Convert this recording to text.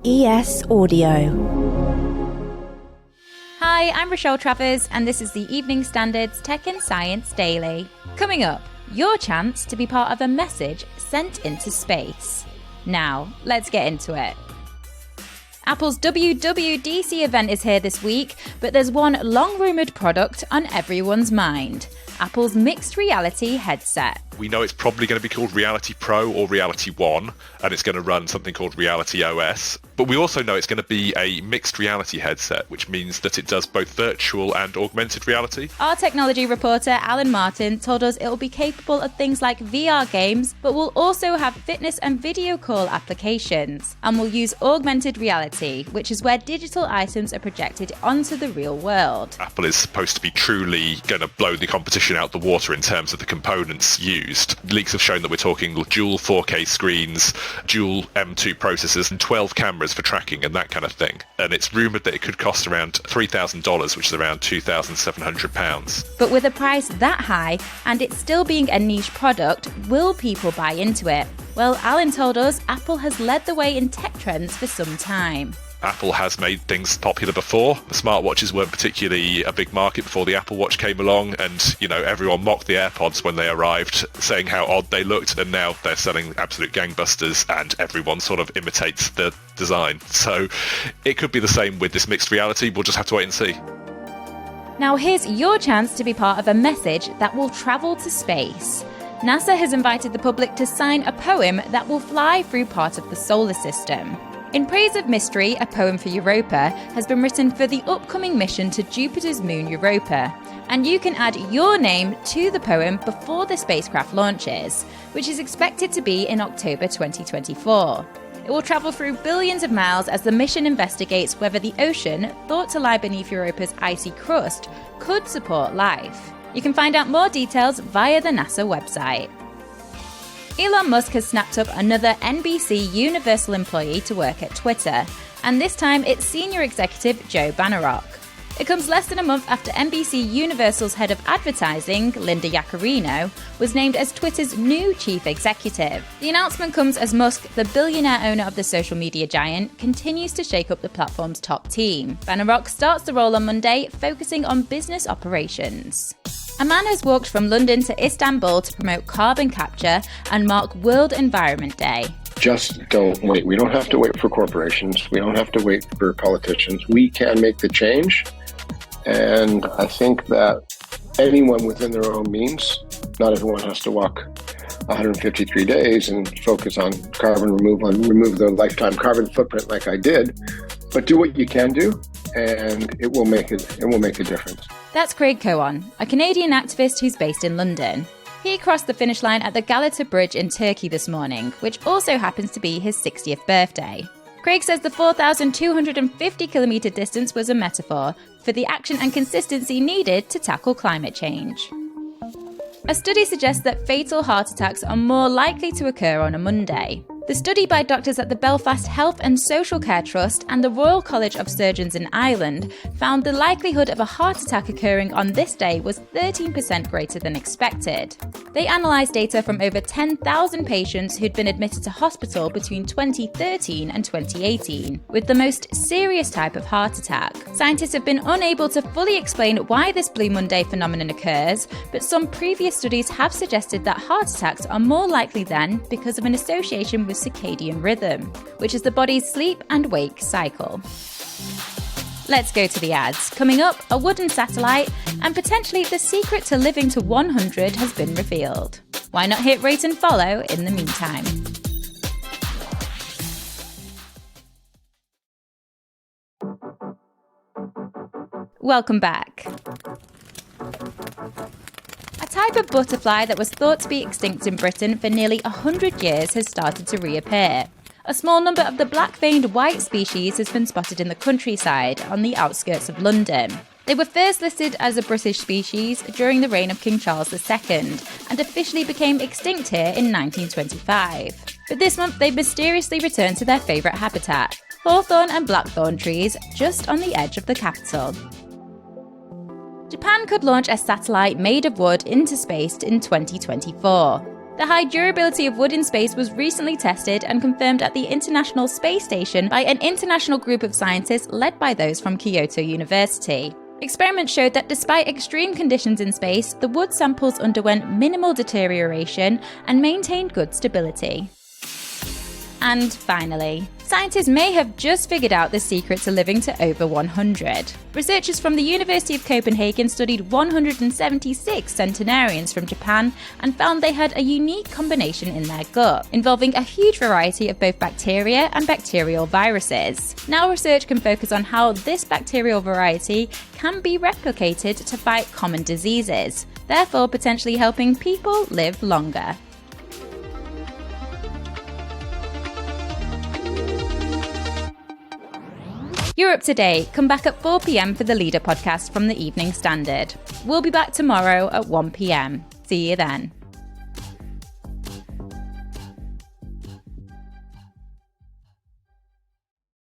ES Audio. Hi, I'm Rochelle Travers, and this is the Evening Standard's Tech and Science Daily. Coming up, your chance to be part of a message sent into space. Now, let's get into it. Apple's WWDC event is here this week, but there's one long-rumoured product on everyone's mind: Apple's mixed reality headset. We know it's probably going to be called Reality Pro or Reality One, and it's going to run something called Reality OS. But we also know it's going to be a mixed reality headset, which means that it does both virtual and augmented reality. Our technology reporter, Alan Martin, told us it will be capable of things like VR games, but will also have fitness and video call applications, and will use augmented reality, which is where digital items are projected onto the real world. Apple is supposed to be truly going to blow the competition out the water in terms of the components used. Leaks have shown that we're talking dual 4K screens, dual M2 processors, and 12 cameras for tracking and that kind of thing. And it's rumoured that it could cost around $3,000, which is around £2,700. But with a price that high, and it still being a niche product, will people buy into it? Well, Alan told us Apple has led the way in tech trends for some time. Apple has made things popular before. The smartwatches weren't particularly a big market before the Apple Watch came along, and everyone mocked the AirPods when they arrived, saying how odd they looked, and now they're selling absolute gangbusters and everyone sort of imitates the design. So it could be the same with this mixed reality. We'll just have to wait and see. Now here's your chance to be part of a message that will travel to space. NASA has invited the public to sign a poem that will fly through part of the solar system. In Praise of Mystery, a poem for Europa, has been written for the upcoming mission to Jupiter's moon Europa, and you can add your name to the poem before the spacecraft launches, which is expected to be in October 2024. It will travel through billions of miles as the mission investigates whether the ocean, thought to lie beneath Europa's icy crust, could support life. You can find out more details via the NASA website. Elon Musk has snapped up another NBC Universal employee to work at Twitter, and this time it's senior executive Joe Bannerock. It comes less than a month after NBC Universal's head of advertising, Linda Yaccarino, was named as Twitter's new chief executive. The announcement comes as Musk, the billionaire owner of the social media giant, continues to shake up the platform's top team. Bannerock starts the role on Monday, focusing on business operations. A man has walked from London to Istanbul to promote carbon capture and mark World Environment Day. Just don't wait. We don't have to wait for corporations. We don't have to wait for politicians. We can make the change. And I think that anyone within their own means, not everyone has to walk 153 days and focus on carbon removal and remove their lifetime carbon footprint like I did, but do what you can do, and it will make a difference. That's Craig Cohen, a Canadian activist who's based in London. He crossed the finish line at the Galata Bridge in Turkey this morning, which also happens to be his 60th birthday. Craig says the 4,250-kilometre distance was a metaphor for the action and consistency needed to tackle climate change. A study suggests that fatal heart attacks are more likely to occur on a Monday. The study by doctors at the Belfast Health and Social Care Trust and the Royal College of Surgeons in Ireland found the likelihood of a heart attack occurring on this day was 13% greater than expected. They analysed data from over 10,000 patients who'd been admitted to hospital between 2013 and 2018, with the most serious type of heart attack. Scientists have been unable to fully explain why this Blue Monday phenomenon occurs, but some previous studies have suggested that heart attacks are more likely then because of an association with circadian rhythm, which is the body's sleep and wake cycle. Let's go to the ads. Coming up, a wooden satellite, and potentially the secret to living to 100 has been revealed. Why not hit rate and follow in the meantime? Welcome back. A type of butterfly that was thought to be extinct in Britain for nearly 100 years has started to reappear. A small number of the black-veined white species has been spotted in the countryside on the outskirts of London. They were first listed as a British species during the reign of King Charles II and officially became extinct here in 1925. But this month they mysteriously returned to their favourite habitat, hawthorn and blackthorn trees just on the edge of the capital. Japan could launch a satellite made of wood into space in 2024. The high durability of wood in space was recently tested and confirmed at the International Space Station by an international group of scientists led by those from Kyoto University. Experiments showed that despite extreme conditions in space, the wood samples underwent minimal deterioration and maintained good stability. And finally, scientists may have just figured out the secret to living to over 100. Researchers from the University of Copenhagen studied 176 centenarians from Japan and found they had a unique combination in their gut, involving a huge variety of both bacteria and bacterial viruses. Now research can focus on how this bacterial variety can be replicated to fight common diseases, therefore potentially helping people live longer. You're up to date. Come back at 4 p.m. for the Leader podcast from the Evening Standard. We'll be back tomorrow at 1 p.m. See you then.